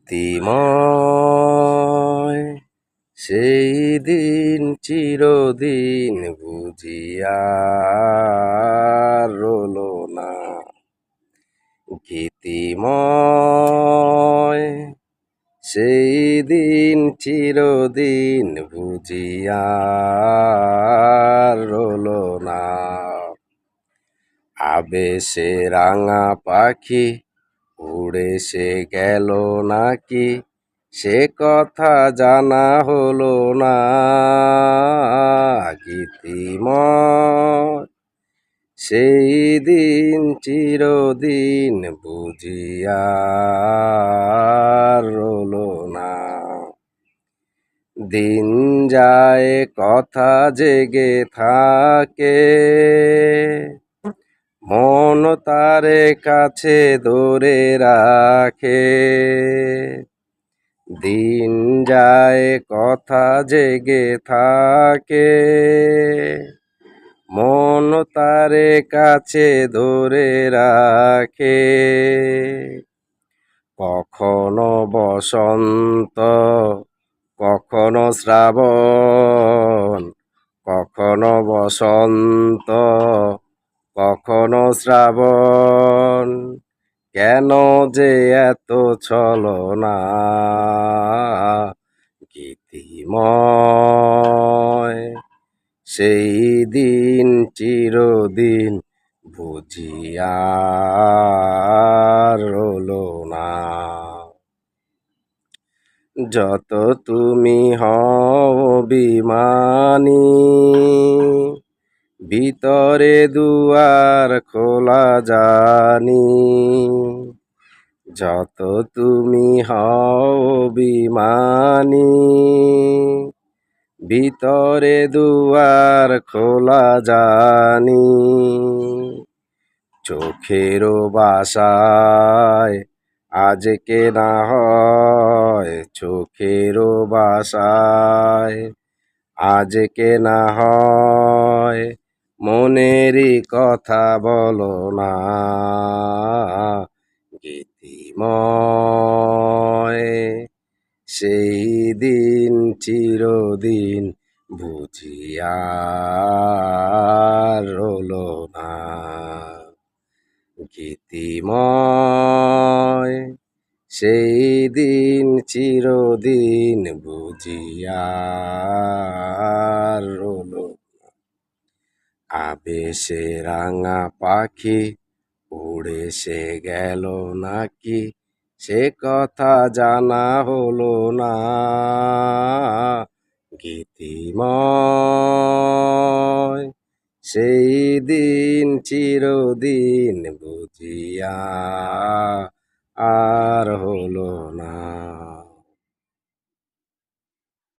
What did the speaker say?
গীতিময় সেই দিন চিরদিন বুঝিয়া রলো না। গীতিময় সেই দিন চিরদিন বুঝিয়া রলো না। আবেশে রাঙা পাখি উড়ে সে গেল নাকি, সে কথা জানা হলো না। গীতিময় সেই দিন চিরদিন বুঝিয়া রলো না। দিন যায় কথা জেগে থাকে, মন তারে কাছে ধরে রাখে। দিন যায় কথা জেগে থাকে, মন তারে কাছে ধরে রাখে। কখনো বসন্ত, কখনো শ্রাবণ, কখনো বসন্ত, কখনো শ্রাবণ, কেন যে এত ছলনা। গীতিময় সেই দিন চিরদিন বুঝিয়া রলো না। যত তুমি হও অভিমানী, ভিতরে দুয়ার খোলা জানি। যত তুমি হও অভিমানী, ভিতরে দুয়ার খোলা জানি। চোখেরও বাসায় আজকে না হয়, চোখেরও বাসায় আজকে না হয়, মনেরই কথা বলো না। গীতিময় সেই দিন চিরদিন বুঝিয়া রলো না। গীতিময় সেই দিন চিরদিন বুঝিয়া রলো। আবেশে রাঙা পাখি উড়ে সে গেল নাকি, সে কথা জানা হলো না। গীতিময় সেই দিন চিরদিন বুঝিয়া আর হলো না।